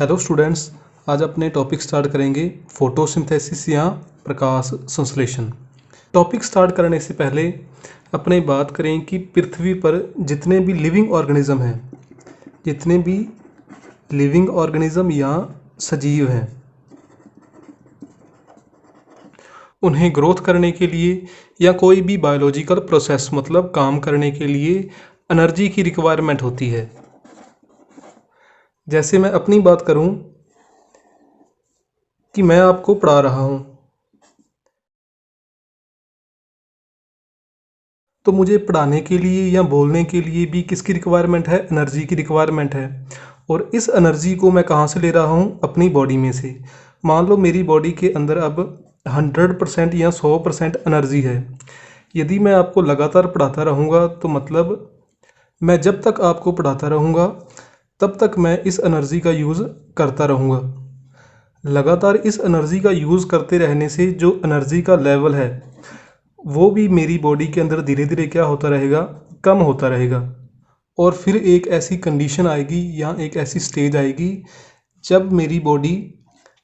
Hello students, आज अपने topic start करेंगे फोटोसिंथेसिस या प्रकाश संश्लेषण। टॉपिक स्टार्ट करने से पहले अपने बात करें कि पृथ्वी पर जितने भी लिविंग ऑर्गेनिज्म या सजीव हैं, उन्हें ग्रोथ करने के लिए या कोई भी बायोलॉजिकल प्रोसेस मतलब काम करने के लिए एनर्जी की रिक्वायरमेंट होती है। जैसे मैं अपनी बात करूं कि मैं आपको पढ़ा रहा हूं, तो मुझे पढ़ाने के लिए या बोलने के लिए भी किसकी रिक्वायरमेंट है? एनर्जी की रिक्वायरमेंट है। और इस एनर्जी को मैं कहाँ से ले रहा हूँ? अपनी बॉडी में से। मान लो मेरी बॉडी के अंदर अब 100% या 100% एनर्जी है। यदि मैं आपको लगातार पढ़ाता रहूँगा तो मतलब मैं जब तक आपको पढ़ाता रहूँगा तब तक मैं इस एनर्जी का यूज़ करता रहूँगा। लगातार इस एनर्जी का यूज़ करते रहने से जो एनर्जी का लेवल है वो भी मेरी बॉडी के अंदर धीरे धीरे क्या होता रहेगा? कम होता रहेगा। और फिर एक ऐसी कंडीशन आएगी या एक ऐसी स्टेज आएगी जब मेरी बॉडी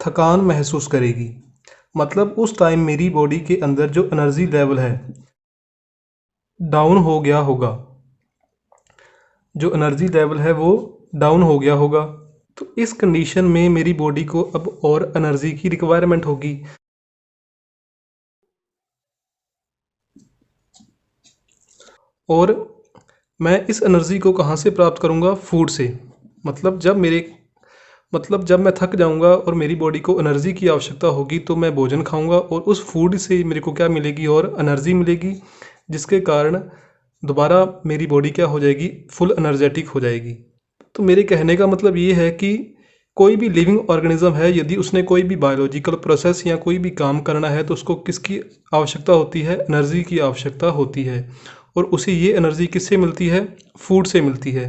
थकान महसूस करेगी। मतलब उस टाइम मेरी बॉडी के अंदर जो एनर्जी लेवल है डाउन हो गया होगा, जो एनर्जी लेवल है वो डाउन हो गया होगा। तो इस कंडीशन में मेरी बॉडी को अब और एनर्जी की रिक्वायरमेंट होगी। और मैं इस एनर्जी को कहाँ से प्राप्त करूँगा? फूड से। मतलब जब मैं थक जाऊँगा और मेरी बॉडी को एनर्जी की आवश्यकता होगी तो मैं भोजन खाऊँगा और उस फूड से मेरे को क्या मिलेगी? और एनर्जी मिलेगी, जिसके कारण दोबारा मेरी बॉडी क्या हो जाएगी? फुल एनर्जेटिक हो जाएगी। तो मेरे कहने का मतलब ये है कि कोई भी लिविंग ऑर्गेनिज्म है, यदि उसने कोई भी बायोलॉजिकल प्रोसेस या कोई भी काम करना है तो उसको किसकी आवश्यकता होती है? एनर्जी की आवश्यकता होती है। और उसे ये एनर्जी किससे मिलती है? फूड से मिलती है।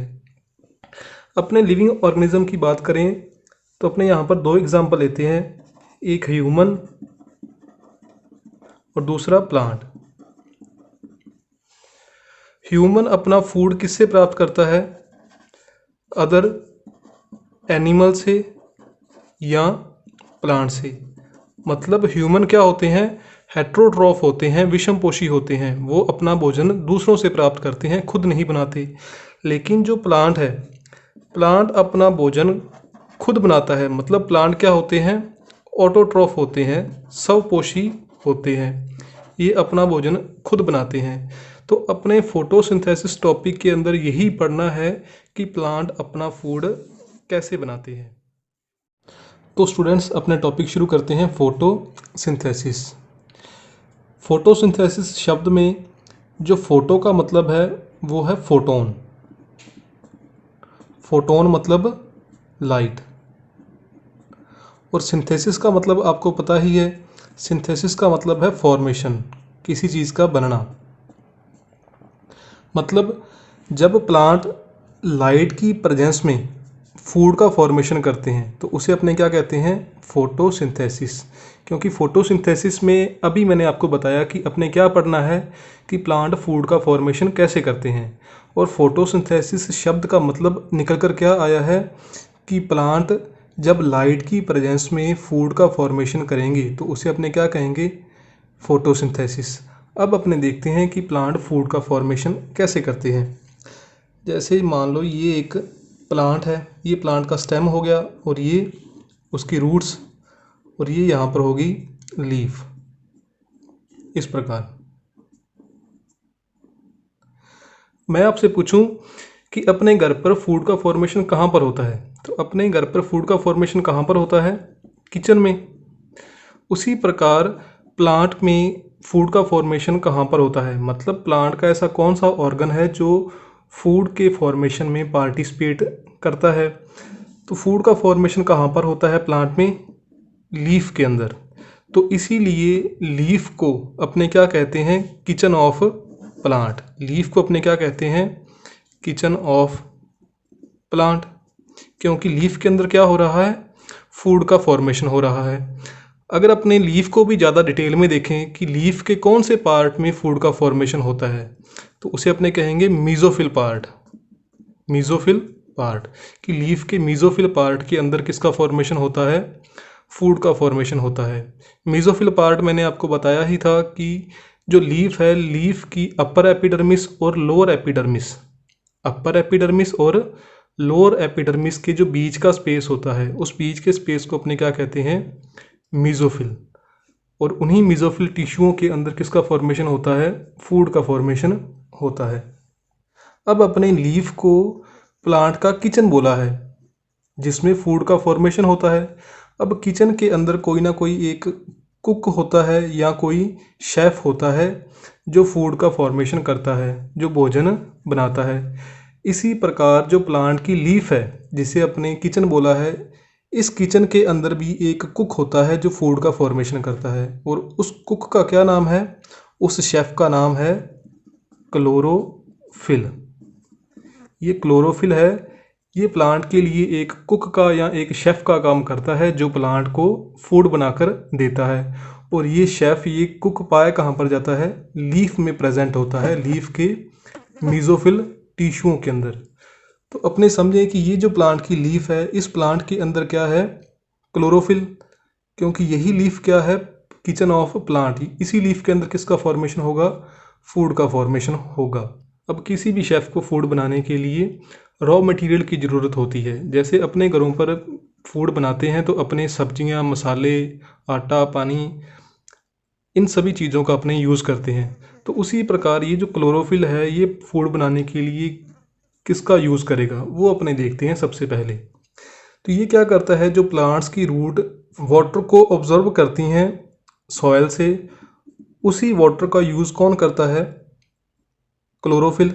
अपने लिविंग ऑर्गेनिज्म की बात करें तो अपने यहाँ पर दो एग्जाम्पल लेते हैं, एक ह्यूमन और दूसरा प्लांट। ह्यूमन अपना फूड किससे प्राप्त करता है? अदर एनिमल से या प्लांट से। मतलब ह्यूमन क्या होते हैं? हेट्रोट्रॉफ होते हैं, विषमपोषी होते हैं। वो अपना भोजन दूसरों से प्राप्त करते हैं, खुद नहीं बनाते। लेकिन जो प्लांट है, प्लांट अपना भोजन खुद बनाता है। मतलब प्लांट क्या होते हैं? ऑटोट्रॉफ होते हैं, स्वपोषी होते हैं। ये अपना भोजन खुद बनाते हैं। तो अपने फोटोसिंथेसिस टॉपिक के अंदर यही पढ़ना है कि प्लांट अपना फूड कैसे बनाते हैं। तो स्टूडेंट्स, अपने टॉपिक शुरू करते हैं। फोटोसिंथेसिस। फोटोसिंथेसिस शब्द में जो फोटो का मतलब है वो है फोटोन। फोटोन मतलब लाइट। और सिंथेसिस का मतलब आपको पता ही है। सिंथेसिस का मतलब है फॉर्मेशन, किसी चीज़ का बनना। मतलब जब प्लांट लाइट की प्रेजेंस में फूड का फॉर्मेशन करते हैं तो उसे अपने क्या कहते हैं? फोटोसिंथेसिस। क्योंकि फोटोसिंथेसिस में अभी मैंने आपको बताया कि अपने क्या पढ़ना है कि प्लांट फूड का फॉर्मेशन कैसे करते हैं। और फोटोसिंथेसिस शब्द का मतलब निकल कर क्या आया है कि प्लांट जब लाइट की प्रेजेंस में फूड का फॉर्मेशन करेंगे तो उसे अपने क्या कहेंगे? फोटोसिंथेसिस। अब अपने देखते हैं कि प्लांट फूड का फॉर्मेशन कैसे करते हैं। जैसे मान लो ये एक प्लांट है, ये प्लांट का स्टेम हो गया और ये उसकी रूट्स और ये यहाँ पर होगी लीफ। इस प्रकार मैं आपसे पूछूं कि अपने घर पर फूड का फॉर्मेशन कहाँ पर होता है? तो अपने घर पर फूड का फॉर्मेशन कहाँ पर होता है? किचन में। उसी प्रकार प्लांट में फूड का फॉर्मेशन कहाँ पर होता है? मतलब प्लांट का ऐसा कौन सा ऑर्गन है जो फूड के फॉर्मेशन में पार्टिसिपेट करता है? तो फूड का फॉर्मेशन कहाँ पर होता है प्लांट में? लीफ के अंदर। तो इसीलिए लीफ को अपने क्या कहते हैं? Kitchen of plant. लीफ को अपने क्या कहते हैं? Kitchen of plant. क्योंकि लीफ के अंदर क्या हो रहा है? फूड का फॉर्मेशन हो रहा है। अगर अपने लीफ को भी ज़्यादा डिटेल में देखें कि लीफ के कौन से पार्ट में फूड का फॉर्मेशन होता है तो उसे अपने कहेंगे मीज़ोफिल पार्ट। मीज़ोफिल पार्ट कि लीफ के मीजोफिल पार्ट के अंदर किसका फॉर्मेशन होता है, फूड का फॉर्मेशन होता है। मीजोफिल पार्ट मैंने आपको बताया ही था कि जो लीफ है, लीफ की अपर एपिडर्मिस और लोअर एपिडर्मिस, अपर एपिडर्मिस और लोअर एपिडर्मिस के जो बीच का स्पेस होता है, उस बीच के स्पेस को अपने क्या कहते हैं, मीजोफिल। और उन्हीं मीजोफिल टिश्यूओं के अंदर किसका फॉर्मेशन होता है, फूड का फॉर्मेशन होता है। अब अपने लीफ को प्लांट का किचन बोला है जिसमें फूड का फॉर्मेशन होता है। अब किचन के अंदर कोई ना कोई एक कुक होता है या कोई शेफ होता है जो फूड का फॉर्मेशन करता है, जो भोजन बनाता है। इसी प्रकार जो प्लांट की लीफ है जिसे अपने किचन बोला है, इस किचन के अंदर भी एक कुक होता है जो फूड का फॉर्मेशन करता है। और उस कुक का क्या नाम है, उस शेफ का नाम है क्लोरोफिल। ये क्लोरोफिल है, ये प्लांट के लिए एक कुक का या एक शेफ़ का काम करता है जो प्लांट को फूड बनाकर देता है। और ये शेफ़, ये कुक पाया कहाँ पर जाता है, लीफ में प्रेजेंट होता है, लीफ के मीजोफिल टिश्यूओं के अंदर। तो अपने समझें कि ये जो प्लांट की लीफ है, इस प्लांट के अंदर क्या है, क्लोरोफिल। क्योंकि यही लीफ क्या है, किचन ऑफ प्लांट। इसी लीफ के अंदर किसका फॉर्मेशन होगा, फूड का फॉर्मेशन होगा। अब किसी भी शेफ़ को फूड बनाने के लिए रॉ मटेरियल की ज़रूरत होती है। जैसे अपने घरों पर फूड बनाते हैं तो अपने सब्जियां, मसाले, आटा, पानी, इन सभी चीज़ों का अपने यूज़ करते हैं। तो उसी प्रकार ये जो क्लोरोफिल है, ये फूड बनाने के लिए किसका यूज़ करेगा, वो अपने देखते हैं सबसे पहले। तो ये क्या करता है, जो प्लांट्स की रूट वाटर को ऑब्जर्व करती हैं सॉयल से, उसी वाटर का यूज़ कौन करता है, क्लोरोफिल,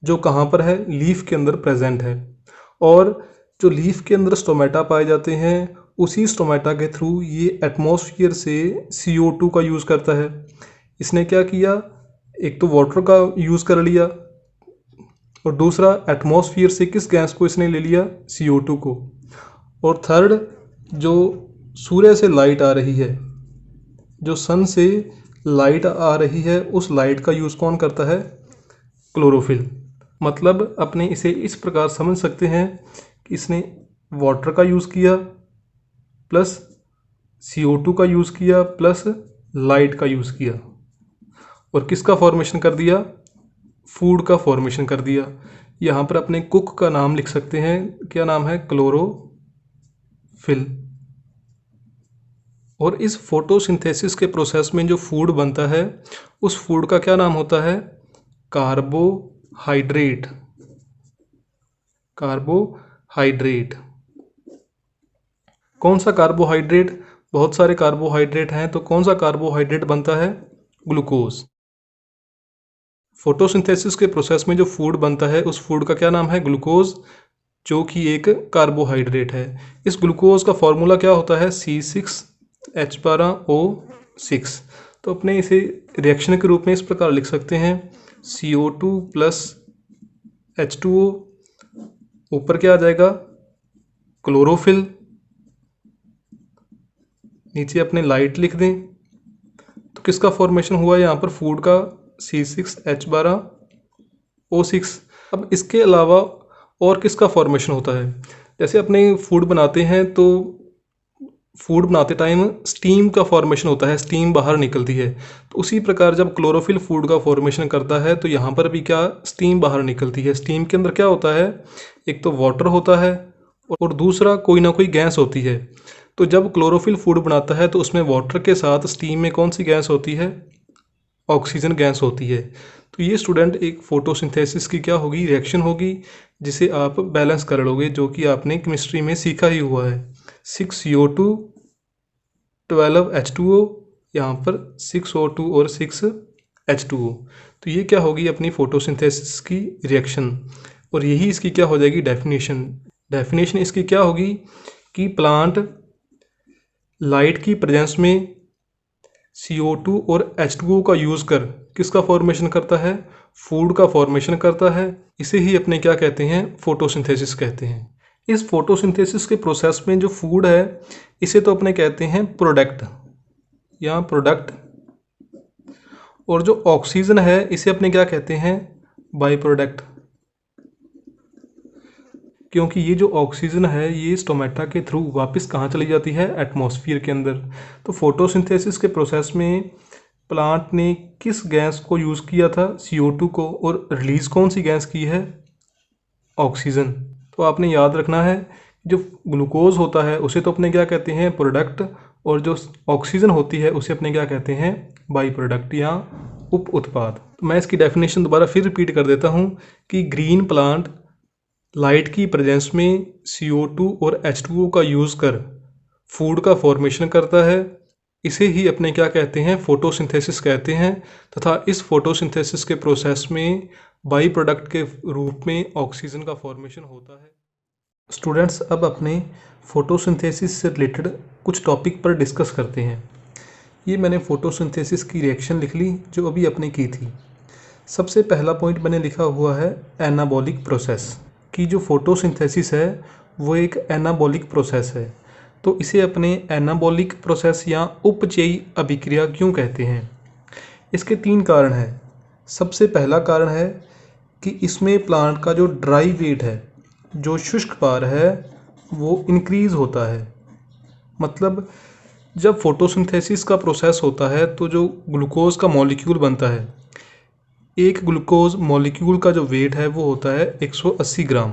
जो कहाँ पर है, लीफ के अंदर प्रेजेंट है। और जो लीफ के अंदर स्टोमेटा पाए जाते हैं, उसी स्टोमेटा के थ्रू ये एटमॉस्फेयर से CO2 का यूज़ करता है। इसने क्या किया, एक तो वाटर का यूज़ कर लिया और दूसरा एटमॉस्फेयर से किस गैस को इसने ले लिया, CO2 को। और थर्ड, जो सूर्य से लाइट आ रही है, जो सन से लाइट आ रही है, उस लाइट का यूज़ कौन करता है, क्लोरोफिल। मतलब अपने इसे इस प्रकार समझ सकते हैं कि इसने वाटर का यूज़ किया प्लस CO2 का यूज़ किया प्लस लाइट का यूज़ किया और किसका फॉर्मेशन कर दिया, फूड का फॉर्मेशन कर दिया। यहाँ पर अपने कुक का नाम लिख सकते हैं, क्या नाम है, क्लोरोफिल। और इस फोटोसिंथेसिस के प्रोसेस में जो फूड बनता है, उस फूड का क्या नाम होता है, कार्बोहाइड्रेट। कार्बोहाइड्रेट। कौन सा कार्बोहाइड्रेट, बहुत सारे कार्बोहाइड्रेट हैं, तो कौन सा कार्बोहाइड्रेट बनता है, ग्लूकोज। फोटोसिंथेसिस के प्रोसेस में जो फूड बनता है, उस फूड का क्या नाम है, ग्लूकोज, जो कि एक कार्बोहाइड्रेट है। इस ग्लूकोज का फॉर्मूला क्या होता है, C6H12O6। तो अपने इसे रिएक्शन के रूप में इस प्रकार लिख सकते हैं, CO2 प्लस H2O, ऊपर क्या आ जाएगा, क्लोरोफिल, नीचे अपने लाइट लिख दें। तो किसका फॉर्मेशन हुआ यहाँ पर, फूड का, C6H12O6। अब इसके अलावा और किसका फॉर्मेशन होता है, जैसे अपने फूड बनाते हैं तो फूड बनाते टाइम स्टीम का फॉर्मेशन होता है, स्टीम बाहर निकलती है। तो उसी प्रकार जब क्लोरोफिल फूड का फॉर्मेशन करता है तो यहाँ पर भी क्या, स्टीम बाहर निकलती है। स्टीम के अंदर क्या होता है, एक तो वाटर होता है और दूसरा कोई ना कोई गैस होती है। तो जब क्लोरोफिल फूड बनाता है तो उसमें वाटर के साथ स्टीम में कौन सी गैस होती है, ऑक्सीजन गैस होती है। तो ये स्टूडेंट एक फोटोसिंथेसिस की क्या होगी, रिएक्शन होगी, जिसे आप बैलेंस कर लोगे, जो कि आपने केमिस्ट्री में सीखा ही हुआ है। 6CO2 12H2O, यहाँ पर 6O2 और 6H2O। तो ये क्या होगी, अपनी फोटोसिंथेसिस की रिएक्शन। और यही इसकी क्या हो जाएगी, डेफिनेशन। डेफिनेशन इसकी क्या होगी कि प्लांट लाइट की प्रेजेंस में CO2 और H2O का यूज़ कर किसका फॉर्मेशन करता है, फूड का फॉर्मेशन करता है। इसे ही अपने क्या कहते हैं, फोटोसिंथेसिस कहते हैं। इस फोटोसिंथेसिस के प्रोसेस में जो फूड है, इसे तो अपने कहते हैं प्रोडक्ट या प्रोडक्ट। और जो ऑक्सीजन है, इसे अपने क्या कहते हैं, बाई प्रोडक्ट। क्योंकि ये जो ऑक्सीजन है ये स्टोमेटा के थ्रू वापस कहाँ चली जाती है, एटमॉस्फेयर के अंदर। तो फोटोसिंथेसिस के प्रोसेस में प्लांट ने किस गैस को यूज़ किया था, CO2 को, और रिलीज़ कौन सी गैस की है, ऑक्सीजन। तो आपने याद रखना है जो ग्लूकोज होता है उसे तो अपने क्या कहते हैं, प्रोडक्ट, और जो ऑक्सीजन होती है उसे अपने क्या कहते हैं, बाई प्रोडक्ट या उप उत्पाद। तो मैं इसकी डेफिनेशन दोबारा फिर रिपीट कर देता हूँ कि ग्रीन प्लांट लाइट की प्रेजेंस में CO2 और H2O का यूज़ कर फूड का फॉर्मेशन करता है। इसे ही अपने क्या कहते हैं, फोटोसिंथेसिस कहते हैं। तथा इस फोटोसिंथेसिस के प्रोसेस में बाई प्रोडक्ट के रूप में ऑक्सीजन का फॉर्मेशन होता है। स्टूडेंट्स, अब अपने फोटोसिंथेसिस से रिलेटेड कुछ टॉपिक पर डिस्कस करते हैं। ये मैंने फोटोसिंथेसिस की रिएक्शन लिख ली जो अभी अपने की थी। सबसे पहला पॉइंट मैंने लिखा हुआ है एनाबॉलिक प्रोसेस, कि जो फोटोसिंथेसिस है वो एक एनाबॉलिक प्रोसेस है। तो इसे अपने एनाबॉलिक प्रोसेस या उपचयी अभिक्रिया क्यों कहते हैं? इसके 3 कारण हैं। सबसे पहला कारण है कि इसमें प्लांट का जो ड्राई वेट है, जो शुष्क भार है, वो इंक्रीज़ होता है। मतलब जब फोटोसिंथेसिस का प्रोसेस होता है तो जो ग्लूकोज का मॉलिक्यूल बनता है, एक ग्लूकोज मॉलिक्यूल का जो वेट है वो होता है 180 ग्राम।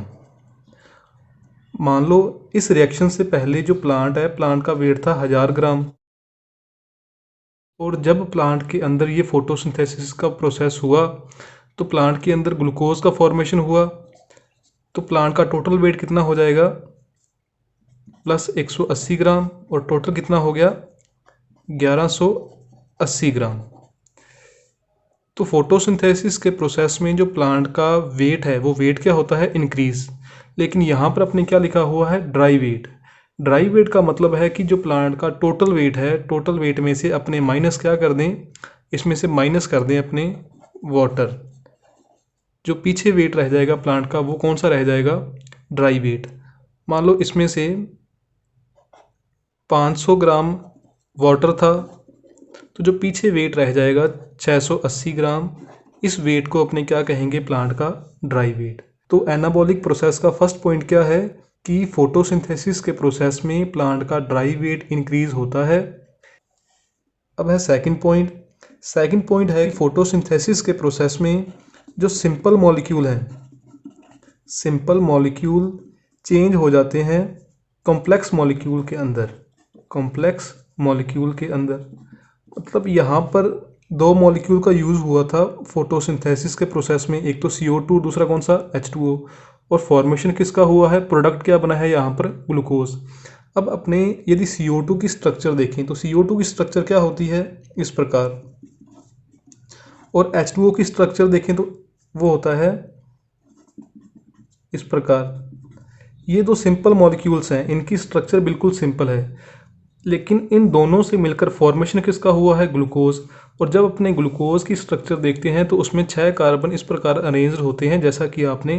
मान लो इस रिएक्शन से पहले जो प्लांट है, प्लांट का वेट था 1000 ग्राम, और जब प्लांट के अंदर ये फोटोसिंथेसिस का प्रोसेस हुआ तो प्लांट के अंदर ग्लूकोज का फॉर्मेशन हुआ, तो प्लांट का टोटल वेट कितना हो जाएगा, प्लस 180 ग्राम, और टोटल कितना हो गया, 1180 ग्राम। तो फोटोसिंथेसिस के प्रोसेस में जो प्लांट का वेट है वो वेट क्या होता है, इंक्रीज। लेकिन यहाँ पर अपने क्या लिखा हुआ है, ड्राई वेट। ड्राई वेट का मतलब है कि जो प्लांट का टोटल वेट है, टोटल वेट में से अपने माइनस क्या कर दें, इसमें से माइनस कर दें अपने वाटर। जो पीछे वेट रह जाएगा प्लांट का वो कौन सा रह जाएगा, ड्राई वेट। मान लो इसमें से 500 ग्राम वाटर था, तो जो पीछे वेट रह जाएगा 680 ग्राम। इस वेट को अपने क्या कहेंगे, प्लांट का ड्राई वेट। तो एनाबॉलिक प्रोसेस का फर्स्ट पॉइंट क्या है कि फोटोसिंथेसिस के प्रोसेस में प्लांट का ड्राई वेट इंक्रीज होता है। अब है सेकंड पॉइंट। सेकंड पॉइंट है फोटोसिंथेसिस के प्रोसेस में जो सिंपल मॉलिक्यूल हैं, सिंपल मॉलिक्यूल चेंज हो जाते हैं कॉम्प्लेक्स मॉलिक्यूल के अंदर। कॉम्प्लेक्स मॉलिक्यूल के अंदर मतलब यहाँ पर 2 मॉलिक्यूल का यूज़ हुआ था फोटोसिंथेसिस के प्रोसेस में, एक तो CO2, दूसरा कौन सा, H2O। और फॉर्मेशन किसका हुआ है, प्रोडक्ट क्या बना है यहाँ पर, ग्लूकोज। अब अपने यदि CO2 की स्ट्रक्चर देखें तो CO2 की स्ट्रक्चर क्या होती है, इस प्रकार, और H2O की स्ट्रक्चर देखें तो वो होता है इस प्रकार। ये 2 सिंपल मॉलिक्यूल्स हैं, इनकी स्ट्रक्चर बिल्कुल सिंपल है, लेकिन इन दोनों से मिलकर फॉर्मेशन किसका हुआ है, ग्लूकोज। और जब अपने ग्लूकोज की स्ट्रक्चर देखते हैं तो उसमें 6 कार्बन इस प्रकार अरेंज्ड होते हैं, जैसा कि आपने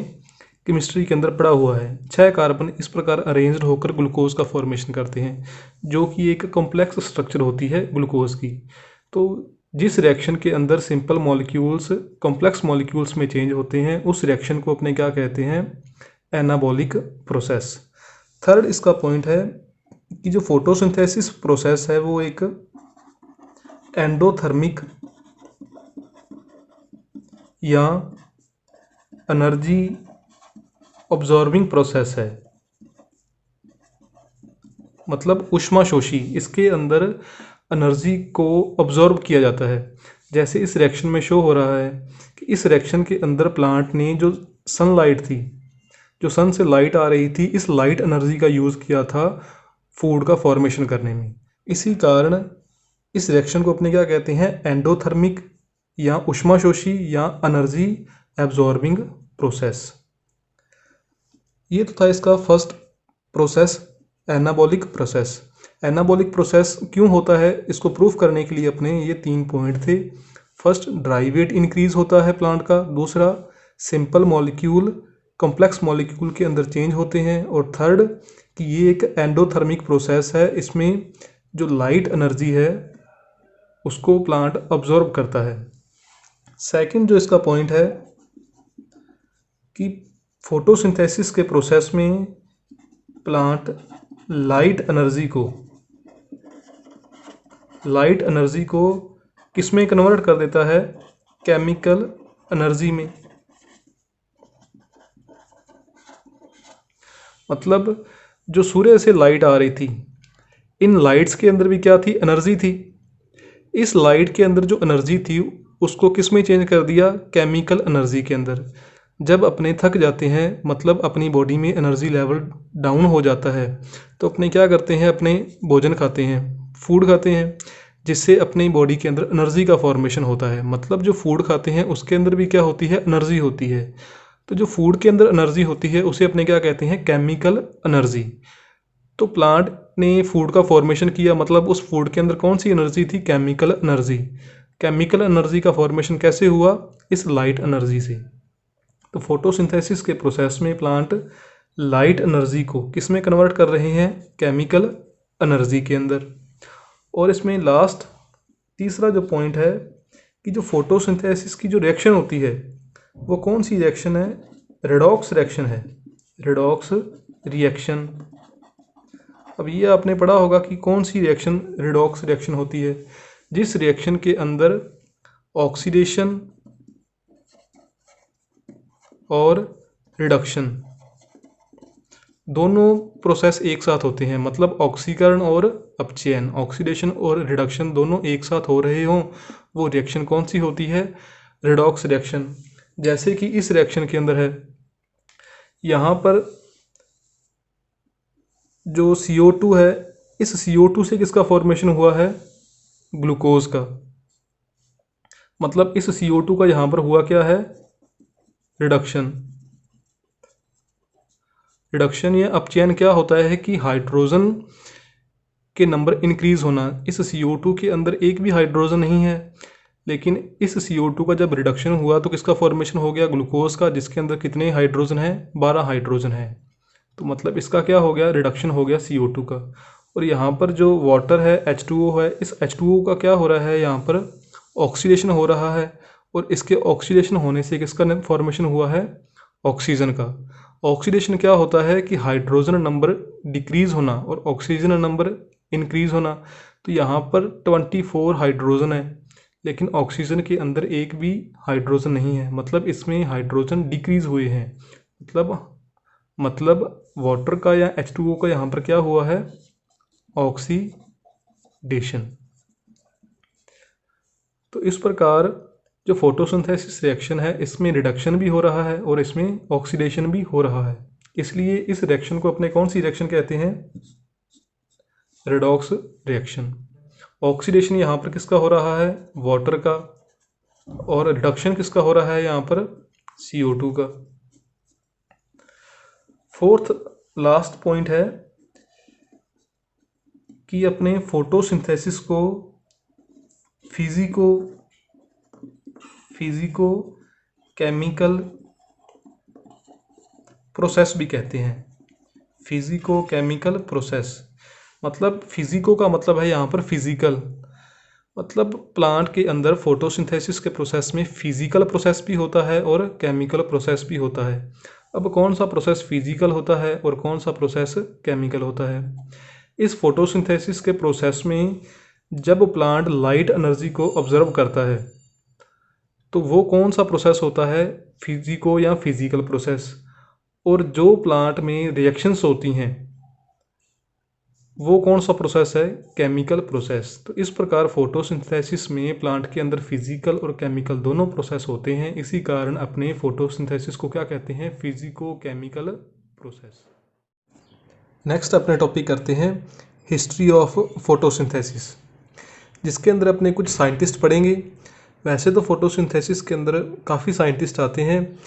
केमिस्ट्री के अंदर पढ़ा हुआ है। 6 कार्बन इस प्रकार अरेंज्ड होकर ग्लूकोज का फॉर्मेशन करते हैं, जो कि एक कॉम्प्लेक्स स्ट्रक्चर होती है ग्लूकोज की। तो जिस रिएक्शन के अंदर सिंपल मॉलिक्यूल्स कॉम्प्लेक्स मॉलिक्यूल्स में चेंज होते हैं, उस रिएक्शन को अपने क्या कहते हैं, एनाबॉलिक प्रोसेस। थर्ड इसका पॉइंट है कि जो फोटोसिंथेसिस प्रोसेस है वो एक एंडोथर्मिक या एनर्जी ऑब्जॉर्बिंग प्रोसेस है, मतलब ऊष्माशोषी। इसके अंदर एनर्जी को ऑब्जॉर्ब किया जाता है। जैसे इस रिएक्शन में शो हो रहा है कि इस रिएक्शन के अंदर प्लांट ने जो सनलाइट थी, जो सन से लाइट आ रही थी, इस लाइट एनर्जी का यूज़ किया था फूड का फॉर्मेशन करने में। इसी कारण इस रिएक्शन को अपने क्या कहते हैं, एंडोथर्मिक या ऊष्माशोषी या एनर्जी एब्जॉर्बिंग प्रोसेस। ये तो था इसका first process, anabolic process. Anabolic process क्यों होता है, इसको प्रूफ करने के लिए अपने ये 3 पॉइंट थे। फर्स्ट, ड्राई वेट इंक्रीज होता है प्लांट का। दूसरा, सिंपल मॉलिक्यूल कॉम्प्लेक्स मॉलिक्यूल के अंदर चेंज होते हैं। और थर्ड, कि ये एक एंडोथर्मिक प्रोसेस है, इसमें जो लाइट एनर्जी है उसको प्लांट अब्जॉर्ब करता है। सेकंड जो इसका पॉइंट है कि फोटोसिंथेसिस के प्रोसेस में प्लांट लाइट एनर्जी को किस में कन्वर्ट कर देता है? केमिकल एनर्जी में। मतलब जो सूर्य से लाइट आ रही थी, इन लाइट्स के अंदर भी क्या थी? एनर्जी थी। इस लाइट के अंदर जो एनर्जी थी उसको किस में चेंज कर दिया? केमिकल एनर्जी के अंदर। जब अपने थक जाते हैं, मतलब अपनी बॉडी में एनर्जी लेवल डाउन हो जाता है, तो अपने क्या करते हैं? अपने भोजन खाते हैं, फूड खाते हैं, जिससे अपनी बॉडी के अंदर एनर्जी का फॉर्मेशन होता है। मतलब जो फूड खाते हैं उसके अंदर भी क्या होती है? एनर्जी होती है। तो जो फूड के अंदर एनर्जी होती है उसे अपने क्या कहते हैं? Chemical energy. तो प्लांट ने फूड का फॉर्मेशन किया, मतलब उस फूड के अंदर कौन सी एनर्जी थी? Chemical energy. केमिकल एनर्जी का फॉर्मेशन कैसे हुआ? इस लाइट एनर्जी से। तो फोटोसिंथेसिस के प्रोसेस में प्लांट लाइट एनर्जी को किस में कन्वर्ट कर रहे हैं? केमिकल एनर्जी के अंदर। और इसमें लास्ट तीसरा जो पॉइंट है कि जो फोटोसिंथेसिस की जो रिएक्शन होती है वो कौन सी रिएक्शन है? रेडॉक्स रिएक्शन है। Redox reaction. अब ये आपने पढ़ा होगा कि कौन सी रिएक्शन रेडॉक्स रिएक्शन होती है? जिस रिएक्शन के अंदर ऑक्सीडेशन और रिडक्शन दोनों प्रोसेस एक साथ होते हैं। मतलब ऑक्सीकरण और अपचयन, ऑक्सीडेशन और रिडक्शन दोनों एक साथ हो रहे हों, वो रिएक्शन कौन सी होती है? Redox reaction. जैसे कि इस रिएक्शन के अंदर है, यहाँ पर जो CO2 है, इस CO2 से किसका फॉर्मेशन हुआ है? ग्लूकोज का। मतलब इस CO2 का यहाँ पर हुआ क्या है? रिडक्शन। रिडक्शन या अपचयन क्या होता है कि हाइड्रोजन के नंबर इंक्रीज होना। इस CO2 के अंदर एक भी हाइड्रोजन नहीं है, लेकिन इस CO2 का जब रिडक्शन हुआ तो किसका फॉर्मेशन हो गया? ग्लूकोज का, जिसके अंदर कितने हाइड्रोजन हैं? 12 हाइड्रोजन है। तो मतलब इसका क्या हो गया? रिडक्शन हो गया CO2 का। और यहाँ पर जो वाटर है, H2O है, इस H2O का क्या हो रहा है? यहाँ पर ऑक्सीडेशन हो रहा है। और इसके ऑक्सीडेशन होने से किसका फॉर्मेशन हुआ है? ऑक्सीजन का। ऑक्सीडेशन क्या होता है कि हाइड्रोजन नंबर डिक्रीज होना और ऑक्सीजन नंबर इंक्रीज होना। तो यहाँ पर 24 हाइड्रोजन है, लेकिन ऑक्सीजन के अंदर एक भी हाइड्रोजन नहीं है। मतलब इसमें हाइड्रोजन डिक्रीज हुए हैं। मतलब वाटर का या H2O का यहाँ पर क्या हुआ है? ऑक्सीडेशन। तो इस प्रकार जो फोटोसिंथेसिस रिएक्शन है, इसमें रिडक्शन भी हो रहा है और इसमें ऑक्सीडेशन भी हो रहा है। इसलिए इस रिएक्शन को अपने कौन सी रिएक्शन कहते हैं? Redox reaction. ऑक्सीडेशन यहाँ पर किसका हो रहा है? वाटर का। और रिडक्शन किसका हो रहा है? यहाँ पर CO2 का। फोर्थ लास्ट पॉइंट है कि अपने फोटोसिंथेसिस को फिजिको केमिकल प्रोसेस भी कहते हैं। Physico chemical process. मतलब फिजिको का मतलब है यहाँ पर फिजिकल। मतलब प्लांट के अंदर फोटोसिंथेसिस के प्रोसेस में फिजिकल प्रोसेस भी होता है और केमिकल प्रोसेस भी होता है। अब कौन सा प्रोसेस फिजिकल होता है और कौन सा प्रोसेस केमिकल होता है? इस फोटोसिंथेसिस के प्रोसेस में जब प्लांट लाइट एनर्जी को ऑब्जर्व करता है तो वो कौन सा प्रोसेस होता है? फिजिको या फिजिकल प्रोसेस। और जो प्लांट में रिएक्शंस होती हैं वो कौन सा प्रोसेस है? Chemical process. तो इस प्रकार फोटोसिंथेसिस में प्लांट के अंदर फिजिकल और केमिकल दोनों प्रोसेस होते हैं। इसी कारण अपने फोटोसिंथेसिस को क्या कहते हैं? Physico chemical process. नेक्स्ट अपने टॉपिक करते हैं हिस्ट्री ऑफ फोटोसिंथेसिस, जिसके अंदर अपने कुछ साइंटिस्ट पढ़ेंगे। वैसे तो फोटोसिंथेसिस के अंदर काफ़ी साइंटिस्ट आते हैं,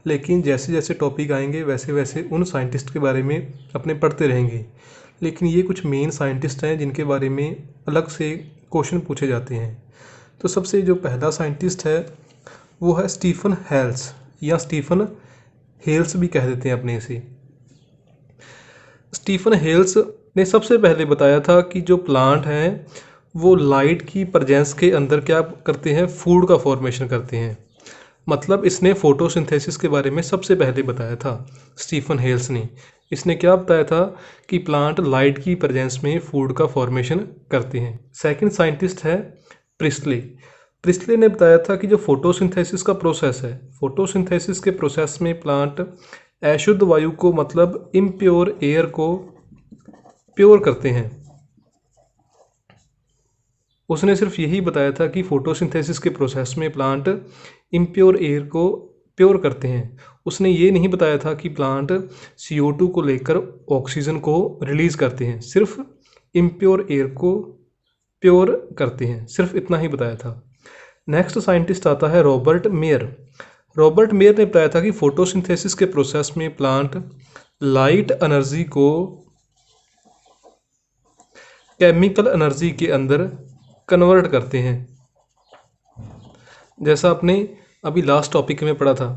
लेकिन जैसे जैसे टॉपिक आएंगे वैसे वैसे उन साइंटिस्ट के बारे में अपने पढ़ते रहेंगे। लेकिन ये कुछ मेन साइंटिस्ट हैं जिनके बारे में अलग से क्वेश्चन पूछे जाते हैं। तो सबसे जो पहला साइंटिस्ट है वो है स्टीफन हेल्स, या स्टीफन हेल्स भी कह देते हैं अपने इसे। स्टीफन हेल्स ने सबसे पहले बताया था कि जो प्लांट हैं वो लाइट की प्रेजेंस के अंदर क्या करते हैं? फूड का फॉर्मेशन करते हैं। मतलब इसने फोटोसिंथेसिस के बारे में सबसे पहले बताया था स्टीफन हेल्स ने। इसने क्या बताया था कि प्लांट लाइट की प्रेजेंस में फूड का फॉर्मेशन करते हैं। सेकंड साइंटिस्ट है प्रिस्टले। प्रिस्टले ने बताया था कि जो फोटोसिंथेसिस का प्रोसेस है, फोटोसिंथेसिस के प्रोसेस में प्लांट अशुद्ध वायु को मतलब इम्प्योर एयर को प्योर करते हैं। उसने सिर्फ यही बताया था कि फोटोसिंथेसिस के प्रोसेस में प्लांट इम्प्योर एयर को प्योर करते हैं। उसने ये नहीं बताया था कि प्लांट CO2 को लेकर ऑक्सीजन को रिलीज़ करते हैं, सिर्फ इम्प्योर एयर को प्योर करते हैं, सिर्फ इतना ही बताया था। नेक्स्ट साइंटिस्ट आता है रॉबर्ट मेयर। रॉबर्ट मेयर ने बताया था कि फोटोसिंथेसिस के प्रोसेस में प्लांट लाइट एनर्जी को केमिकल एनर्जी के अंदर कन्वर्ट करते हैं। जैसा आपने अभी लास्ट टॉपिक में पढ़ा था,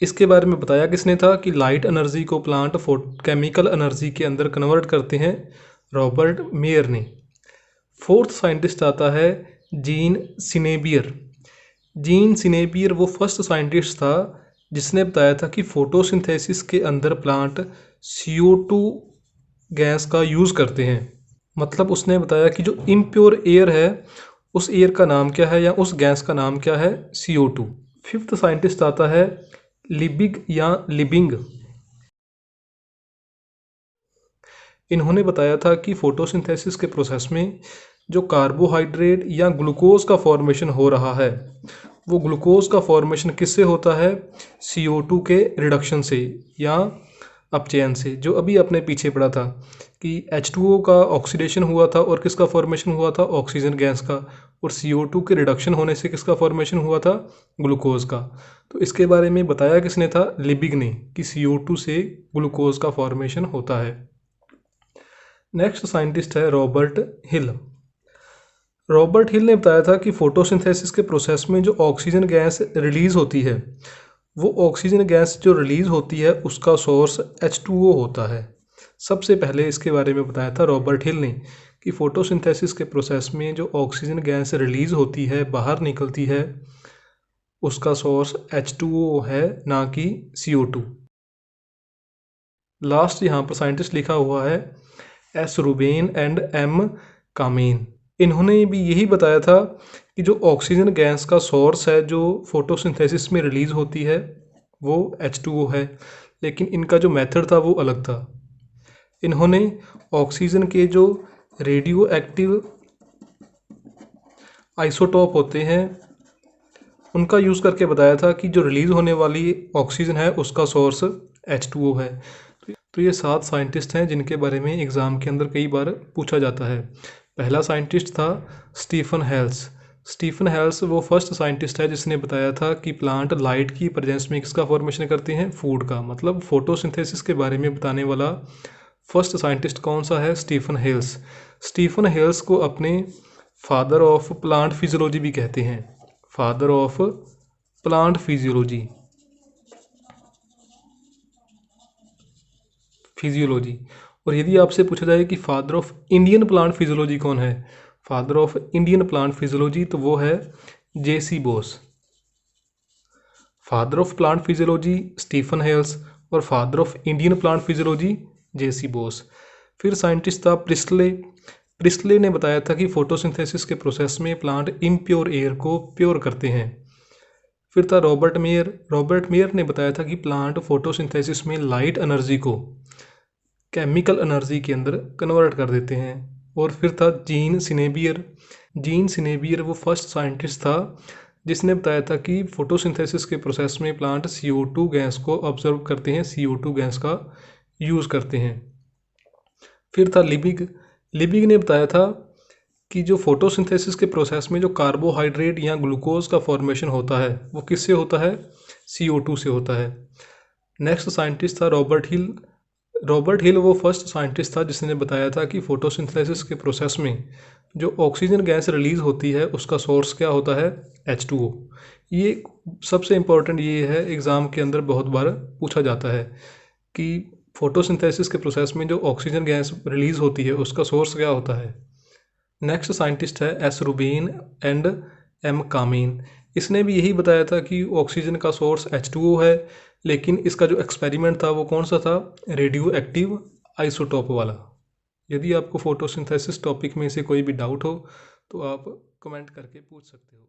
इसके बारे में बताया किसने था कि लाइट एनर्जी को प्लांट केमिकल एनर्जी के अंदर कन्वर्ट करते हैं, रॉबर्ट मेयर ने। फोर्थ साइंटिस्ट आता है जीन सिनेबियर। जीन सिनेबियर वो फर्स्ट साइंटिस्ट था जिसने बताया था कि फोटोसिंथेसिस के अंदर प्लांट CO2 गैस का यूज़ करते हैं। मतलब उसने बताया कि जो इम्प्योर एयर है उस एयर का नाम क्या है या उस गैस का नाम क्या है, CO2। फिफ्थ साइंटिस्ट आता है लिबिग या लिबिंग। इन्होंने बताया था कि फोटोसिंथेसिस के प्रोसेस में जो कार्बोहाइड्रेट या ग्लूकोज का फॉर्मेशन हो रहा है, वो ग्लूकोज का फॉर्मेशन किससे होता है, CO2 के रिडक्शन से या अपचयन से। जो अभी अपने पीछे पड़ा था कि H2O का ऑक्सीडेशन हुआ था और किसका फॉर्मेशन हुआ था, ऑक्सीजन गैस का, और CO2 के रिडक्शन होने से किसका फॉर्मेशन हुआ था, ग्लूकोज का। तो इसके बारे में बताया किसने था, लिबिग ने, कि CO2 से ग्लूकोज का फॉर्मेशन होता है। नेक्स्ट साइंटिस्ट है रॉबर्ट हिल। रॉबर्ट हिल ने बताया था कि फोटोसिंथेसिस के प्रोसेस में जो ऑक्सीजन गैस रिलीज़ होती है, वो ऑक्सीजन गैस जो रिलीज़ होती है उसका सोर्स H2O होता है। सबसे पहले इसके बारे में बताया था रॉबर्ट हिल ने कि फोटोसिंथेसिस के प्रोसेस में जो ऑक्सीजन गैस रिलीज़ होती है, बाहर निकलती है, उसका सोर्स H2O है, ना कि CO2। लास्ट यहाँ पर साइंटिस्ट लिखा हुआ है S रूबेन एंड M कामेन। इन्होंने भी यही बताया था कि जो ऑक्सीजन गैस का सोर्स है जो फोटोसिंथेसिस में रिलीज़ होती है वो H2O है, लेकिन इनका जो मेथड था वो अलग था। इन्होंने ऑक्सीजन के जो रेडियो एक्टिव आइसोटोप होते हैं उनका यूज़ करके बताया था कि जो रिलीज़ होने वाली ऑक्सीजन है उसका सोर्स H2O है। तो ये 7 साइंटिस्ट हैं जिनके बारे में एग्ज़ाम के अंदर कई बार पूछा जाता है। पहला साइंटिस्ट था स्टीफन हेल्स। स्टीफन हेल्स वो फर्स्ट साइंटिस्ट है जिसने बताया था कि प्लांट लाइट की प्रेजेंस में किसका फॉर्मेशन करते हैं, फूड का। मतलब फोटोसिंथेसिस के बारे में बताने वाला फर्स्ट साइंटिस्ट कौन सा है, स्टीफन हेल्स। स्टीफन हेल्स को अपने फादर ऑफ प्लांट फिजियोलॉजी भी कहते हैं, फादर ऑफ प्लांट फिजियोलॉजी। और यदि आपसे पूछा जाए कि father of Indian plant physiology कौन है, father of Indian plant physiology, तो वो है JC Bose. Father of plant physiology Stephen Hales और father of Indian plant physiology JC Bose. फिर साइंटिस्ट था प्रिस्टले। प्रिस्टले ने बताया था कि फोटोसिंथेसिस के प्रोसेस में प्लांट इम्प्योर एयर को प्योर करते हैं। फिर था रॉबर्ट मेयर। रॉबर्ट मेयर ने बताया था कि प्लांट फोटोसिंथेसिस में लाइट एनर्जी को केमिकल एनर्जी के अंदर कन्वर्ट कर देते हैं। और फिर था जीन सिनेबियर। जीन सिनेबियर वो फर्स्ट साइंटिस्ट था जिसने बताया था कि फोटोसिंथेसिस के प्रोसेस में प्लांट CO2 गैस को ऑब्जर्व करते हैं, CO2 गैस का यूज़ करते हैं। फिर था लिबिग। लिबिग ने बताया था कि जो फोटोसिंथेसिस के प्रोसेस में जो कार्बोहाइड्रेट या ग्लूकोज का फॉर्मेशन होता है वो किससे होता है, CO2 से होता है। नेक्स्ट साइंटिस्ट था रॉबर्ट हिल। रॉबर्ट हिल वो फर्स्ट साइंटिस्ट था जिसने बताया था कि फोटोसिंथेसिस के प्रोसेस में जो ऑक्सीजन गैस रिलीज़ होती है उसका सोर्स क्या होता है, H2O। ये सबसे इम्पोर्टेंट ये है, एग्ज़ाम के अंदर बहुत बार पूछा जाता है कि फोटोसिंथेसिस के प्रोसेस में जो ऑक्सीजन गैस रिलीज़ होती है उसका सोर्स क्या होता है। नेक्स्ट साइंटिस्ट है S रूबेन एंड M कामेन। इसने भी यही बताया था कि ऑक्सीजन का सोर्स H2O है, लेकिन इसका जो एक्सपेरिमेंट था वो कौन सा था, रेडियो एक्टिव आइसोटोप वाला। यदि आपको फोटोसिंथेसिस टॉपिक में से कोई भी डाउट हो तो आप कमेंट करके पूछ सकते हो।